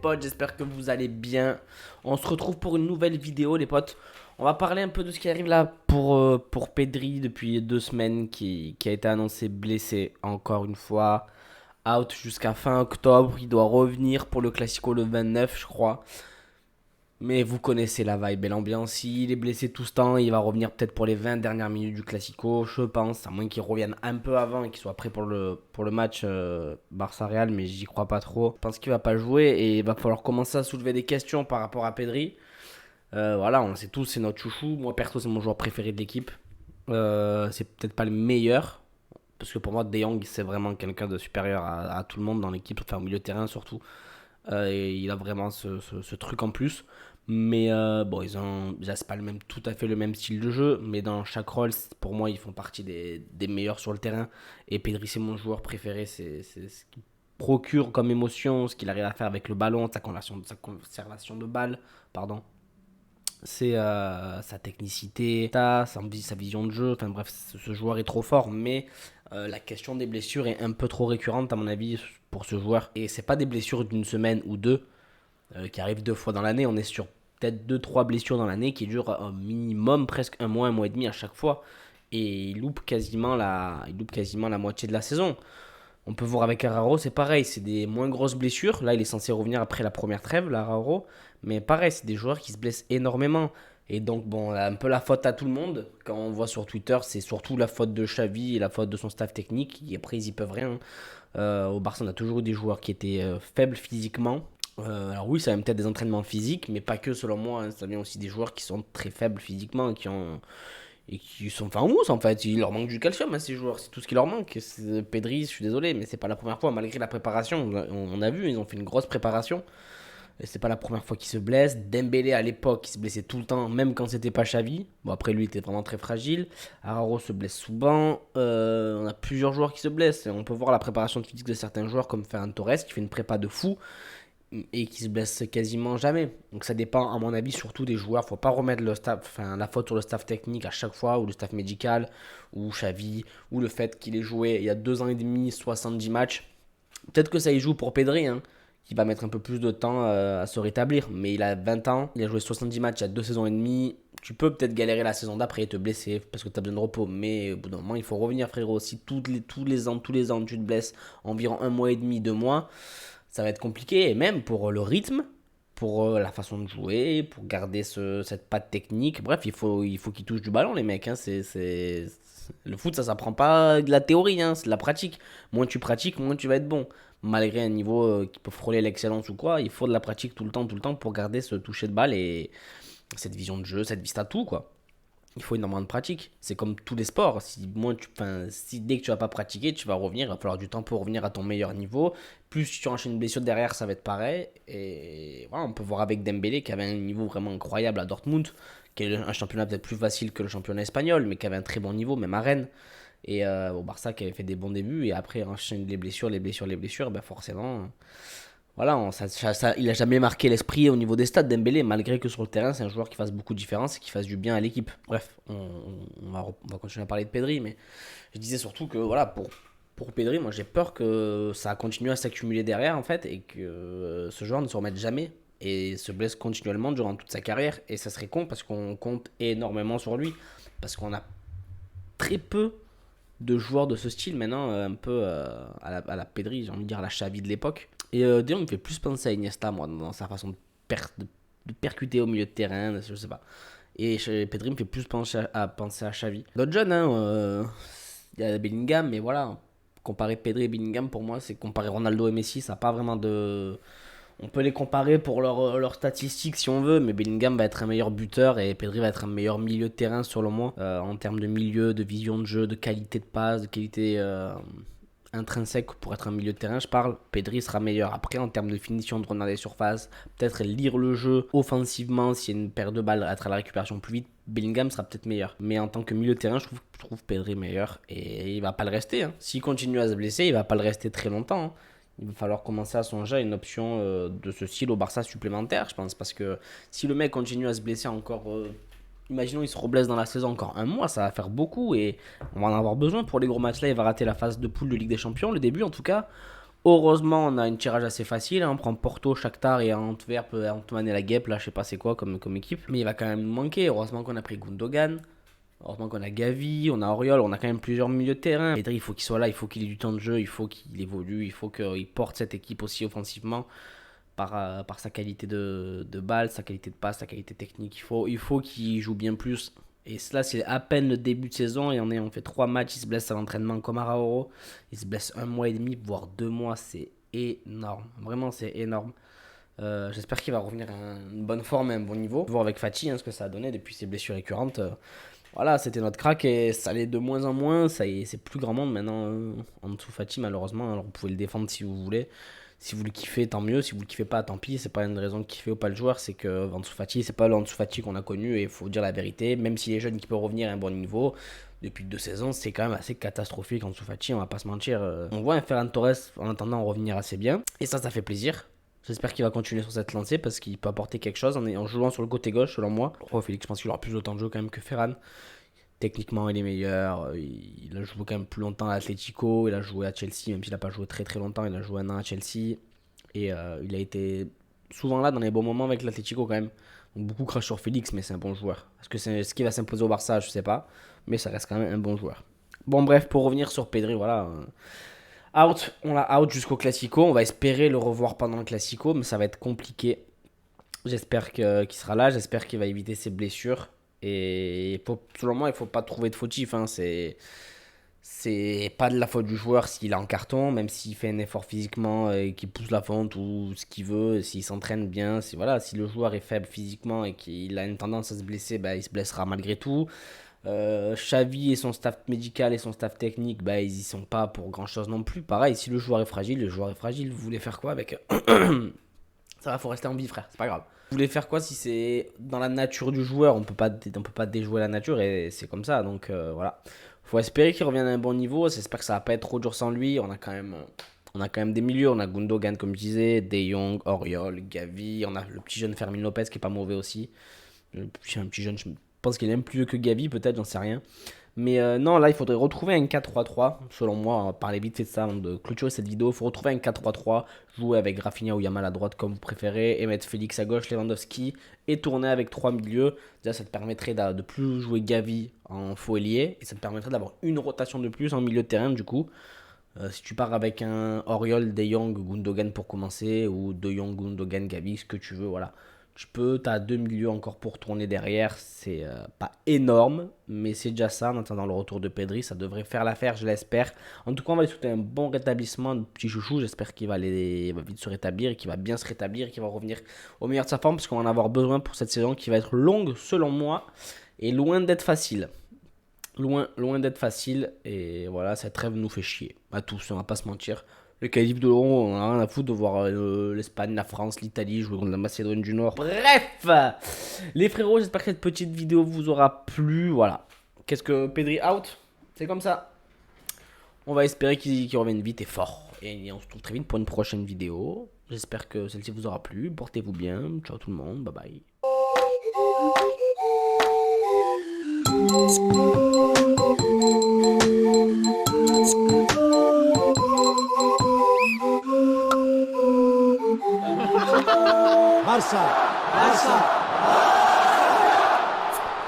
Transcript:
potes, j'espère que vous allez bien. On se retrouve pour une nouvelle vidéo les potes. On va parler un peu de ce qui arrive là pour Pedri depuis 2 semaines qui a été annoncé blessé encore une fois. Out jusqu'à fin octobre, il doit revenir pour le Classico le 29 je crois. Mais vous connaissez la vibe et l'ambiance. S'il est blessé tout ce temps, il va revenir peut-être pour les 20 dernières minutes du Classico, je pense. À moins qu'il revienne un peu avant et qu'il soit prêt pour le match Barça-Real, mais j'y crois pas trop. Je pense qu'il va pas jouer et il va falloir commencer à soulever des questions par rapport à Pedri. Voilà, on le sait tous, c'est notre chouchou. Moi, perso, c'est mon joueur préféré de l'équipe. C'est peut-être pas le meilleur. Parce que pour moi, De Jong, c'est vraiment quelqu'un de supérieur à tout le monde dans l'équipe, enfin au milieu de terrain surtout. Et il a vraiment ce truc en plus. Mais bon, déjà, c'est pas tout à fait le même style de jeu. Mais dans chaque rôle, pour moi, ils font partie des meilleurs sur le terrain. Et Pedri, c'est mon joueur préféré. C'est ce qu'il procure comme émotion, ce qu'il arrive à faire avec le ballon, sa conservation de balle. Pardon. C'est sa technicité, sa vision de jeu. Enfin bref, ce joueur est trop fort. Mais la question des blessures est un peu trop récurrente, à mon avis, pour ce joueur. Et c'est pas des blessures d'une semaine ou deux qui arrivent 2 fois dans l'année. On est sur peut-être deux trois blessures dans l'année qui durent un minimum presque un mois et demi à chaque fois. Et il loupe quasiment la moitié de la saison. On peut voir avec Araro, c'est pareil, c'est des moins grosses blessures. Là, il est censé revenir après la première trêve, l'Araro. Mais pareil, c'est des joueurs qui se blessent énormément. Et donc, bon, un peu la faute à tout le monde. Quand on voit sur Twitter, c'est surtout la faute de Xavi et la faute de son staff technique. Et après, ils y peuvent rien. Au Barça, on a toujours eu des joueurs qui étaient faibles physiquement. Alors oui, ça vient peut-être des entraînements physiques, mais pas que selon moi, hein. Ça vient aussi des joueurs qui sont très faibles physiquement et qui sont enfin mousse en fait. Il leur manque du calcium à ces joueurs, c'est tout ce qui leur manque. Pedri, je suis désolé, mais c'est pas la première fois, malgré la préparation. On a vu, ils ont fait une grosse préparation. Et c'est pas la première fois qu'il se blesse. Dembélé à l'époque, il se blessait tout le temps, même quand c'était pas Xavi. Bon, après lui, il était vraiment très fragile. Araro se blesse souvent. On a plusieurs joueurs qui se blessent. On peut voir la préparation physique de certains joueurs, comme Ferran Torres, qui fait une prépa de fou et qui se blesse quasiment jamais. Donc ça dépend, à mon avis, surtout des joueurs. Faut pas remettre la faute sur le staff technique à chaque fois, ou le staff médical, ou Xavi, ou le fait qu'il ait joué il y a 2 ans et demi, 70 matchs. Peut-être que ça y joue pour Pedri, hein, qui va mettre un peu plus de temps à se rétablir. Mais il a 20 ans, il a joué 70 matchs il y a 2 saisons et demie. Tu peux peut-être galérer la saison d'après et te blesser parce que tu as besoin de repos. Mais au bout d'un moment, il faut revenir, frérot. Si tous les ans, tu te blesses environ un mois et demi, 2 mois, ça va être compliqué. Et même pour le rythme, pour la façon de jouer, pour garder cette patte technique. Bref, il faut qu'ils touchent du ballon, les mecs, hein. Le foot, ça s'apprend pas de la théorie, hein, c'est de la pratique. Moins tu pratiques, moins tu vas être bon. Malgré un niveau qui peut frôler l'excellence ou quoi, il faut de la pratique tout le temps pour garder ce toucher de balle et cette vision de jeu, cette vista tout, quoi. Il faut énormément de pratique. C'est comme tous les sports. Si dès que tu vas pas pratiquer, tu vas revenir. Il va falloir du temps pour revenir à ton meilleur niveau. Plus tu enchaînes une blessure derrière, ça va être pareil. Et voilà, on peut voir avec Dembélé qui avait un niveau vraiment incroyable à Dortmund, qui est un championnat peut-être plus facile que le championnat espagnol, mais qui avait un très bon niveau, même à Rennes. Et au Barça qui avait fait des bons débuts. Et après, enchaîne les blessures, ben forcément. Voilà, il a jamais marqué l'esprit au niveau des stats Dembélé, malgré que sur le terrain, c'est un joueur qui fasse beaucoup de différence et qui fasse du bien à l'équipe. Bref, on va continuer à parler de Pedri, mais je disais surtout que voilà, pour Pedri, moi j'ai peur que ça continue à s'accumuler derrière en fait et que ce joueur ne se remette jamais et se blesse continuellement durant toute sa carrière. Et ça serait con parce qu'on compte énormément sur lui, parce qu'on a très peu de joueurs de ce style maintenant, un peu à la Pedri, j'ai envie de dire à la Xavi de l'époque. Et d'ailleurs, il me fait plus penser à Iniesta, moi, dans sa façon de percuter au milieu de terrain, je sais pas. Et Pedri me fait plus penser à Xavi. D'autres jeunes, hein, il y a Bellingham, mais voilà, comparer Pedri et Bellingham, pour moi, c'est comparer Ronaldo et Messi, ça n'a pas vraiment de... On peut les comparer pour leurs statistiques si on veut, mais Bellingham va être un meilleur buteur et Pedri va être un meilleur milieu de terrain selon moi, en termes de milieu, de vision de jeu, de qualité de passe, de qualité intrinsèque pour être un milieu de terrain, je parle. Pedri sera meilleur. Après, en termes de finition, de retourner des surfaces, peut-être lire le jeu offensivement, s'il y a une paire de balles, être à la récupération plus vite, Bellingham sera peut-être meilleur. Mais en tant que milieu de terrain, je trouve Pedri meilleur et il va pas le rester, hein. S'il continue à se blesser, il va pas le rester très longtemps, hein. Il va falloir commencer à songer à une option de ce style au Barça supplémentaire, je pense. Parce que si le mec continue à se blesser encore, imaginons il se reblesse dans la saison encore un mois, ça va faire beaucoup et on va en avoir besoin pour les gros matchs là. Il va rater la phase de poule de Ligue des Champions, le début en tout cas. Heureusement, on a une tirage assez facile, hein. On prend Porto, Shakhtar et Antwerp, Antman et la Guêpe, là je sais pas c'est quoi comme équipe. Mais il va quand même nous manquer, heureusement qu'on a pris Gundogan. Heureusement qu'on a Gavi, on a Auriol, on a quand même plusieurs milieux de terrain. Pedri, il faut qu'il soit là, il faut qu'il ait du temps de jeu, il faut qu'il évolue, il faut qu'il porte cette équipe aussi offensivement par sa qualité de balle, sa qualité de passe, sa qualité technique. Il faut qu'il joue bien plus. Et cela, c'est à peine le début de saison et on fait 3 matchs, il se blesse à l'entraînement comme Arauro. Il se blesse 1 mois et demi, voire 2 mois, c'est énorme. Vraiment, c'est énorme. J'espère qu'il va revenir à une bonne forme et un bon niveau. Voir avec Fati ce que ça a donné depuis ses blessures récurrentes. Voilà, c'était notre crack et ça allait de moins en moins. Ça y est, c'est plus grand monde maintenant en dessous Fati, malheureusement. Alors vous pouvez le défendre si vous voulez. Si vous le kiffez, tant mieux. Si vous le kiffez pas, tant pis. C'est pas une raison de kiffer ou pas le joueur. C'est que Ansu Fati, c'est pas le Ansu Fati qu'on a connu. Et il faut dire la vérité. Même s'il est jeune qui peut revenir à un bon niveau, depuis 2 saisons, c'est quand même assez catastrophique Ansu Fati. On va pas se mentir. On voit un Ferran Torres en attendant revenir assez bien. Et ça fait plaisir. J'espère qu'il va continuer sur cette lancée parce qu'il peut apporter quelque chose en jouant sur le côté gauche, selon moi. Félix, je pense qu'il aura plus de temps de jeu quand même que Ferran. Techniquement, il est meilleur. Il a joué quand même plus longtemps à Atletico. Il a joué à Chelsea, même s'il n'a pas joué très très longtemps. Il a joué un an à Chelsea. Et il a été souvent là dans les bons moments avec l'Atletico quand même. Donc beaucoup crachent sur Félix, mais c'est un bon joueur. Est-ce que c'est ce qui va s'imposer au Barça? Je sais pas. Mais ça reste quand même un bon joueur. Bon, bref, pour revenir sur Pedri, voilà. Out, on l'a out jusqu'au Classico. On va espérer le revoir pendant le Classico, mais ça va être compliqué. J'espère qu'il sera là. J'espère qu'il va éviter ses blessures. Et selon moi, il ne faut pas trouver de fautif. C'est pas de la faute du joueur s'il est en carton, même s'il fait un effort physiquement et qu'il pousse la fente ou ce qu'il veut, s'il s'entraîne bien. Si le joueur est faible physiquement et qu'il a une tendance à se blesser, bah, il se blessera malgré tout. Xavi et son staff médical et son staff technique, bah, ils y sont pas pour grand chose non plus. Pareil, si le joueur est fragile, le joueur est fragile. Vous voulez faire quoi avec Ça va, faut rester en vie, frère, c'est pas grave. Vous voulez faire quoi si c'est dans la nature du joueur? On peut pas déjouer la nature et c'est comme ça. Donc voilà. Faut espérer qu'il revienne à un bon niveau. J'espère que ça va pas être trop dur sans lui. On a quand même des milieux. On a Gundogan, comme je disais, De Jong, Auriol, Gavi. On a le petit jeune Fermin Lopez qui est pas mauvais aussi. Un petit jeune, je pense qu'il est même plus vieux que Gavi, peut-être, j'en sais rien. Mais non, là, il faudrait retrouver un 4-3-3. Selon moi, on va parler vite fait de ça avant de clôturer cette vidéo. Il faut retrouver un 4-3-3, jouer avec Rafinha ou Yamal à droite comme vous préférez, et mettre Félix à gauche, Lewandowski, et tourner avec 3 milieux. Déjà, ça te permettrait de plus jouer Gavi en faux ailier, et ça te permettrait d'avoir une rotation de plus en milieu de terrain, du coup. Si tu pars avec un Auriol, De Jong, Gundogan pour commencer, ou De Jong, Gundogan, Gavi, ce que tu veux, voilà. Tu as 2 milieux encore pour tourner derrière. C'est pas énorme, mais c'est déjà ça. En attendant le retour de Pedri, ça devrait faire l'affaire, je l'espère. En tout cas, on va lui souhaiter un bon rétablissement de petit chouchou. J'espère qu'il va vite se rétablir et qu'il va bien se rétablir et qu'il va revenir au meilleur de sa forme parce qu'on va en avoir besoin pour cette saison qui va être longue selon moi et loin d'être facile. Loin, loin d'être facile. Et voilà, cette trêve nous fait chier. À tous, on va pas se mentir. Le qualif de l'Euro, on a rien à foutre de voir l'Espagne, la France, l'Italie jouer contre la Macédoine du Nord. Bref, les frérots, j'espère que cette petite vidéo vous aura plu. Voilà. Qu'est-ce que Pedri out? C'est comme ça. On va espérer qu'il revienne vite et fort. Et on se retrouve très vite pour une prochaine vidéo. J'espère que celle-ci vous aura plu. Portez-vous bien. Ciao tout le monde. Bye bye.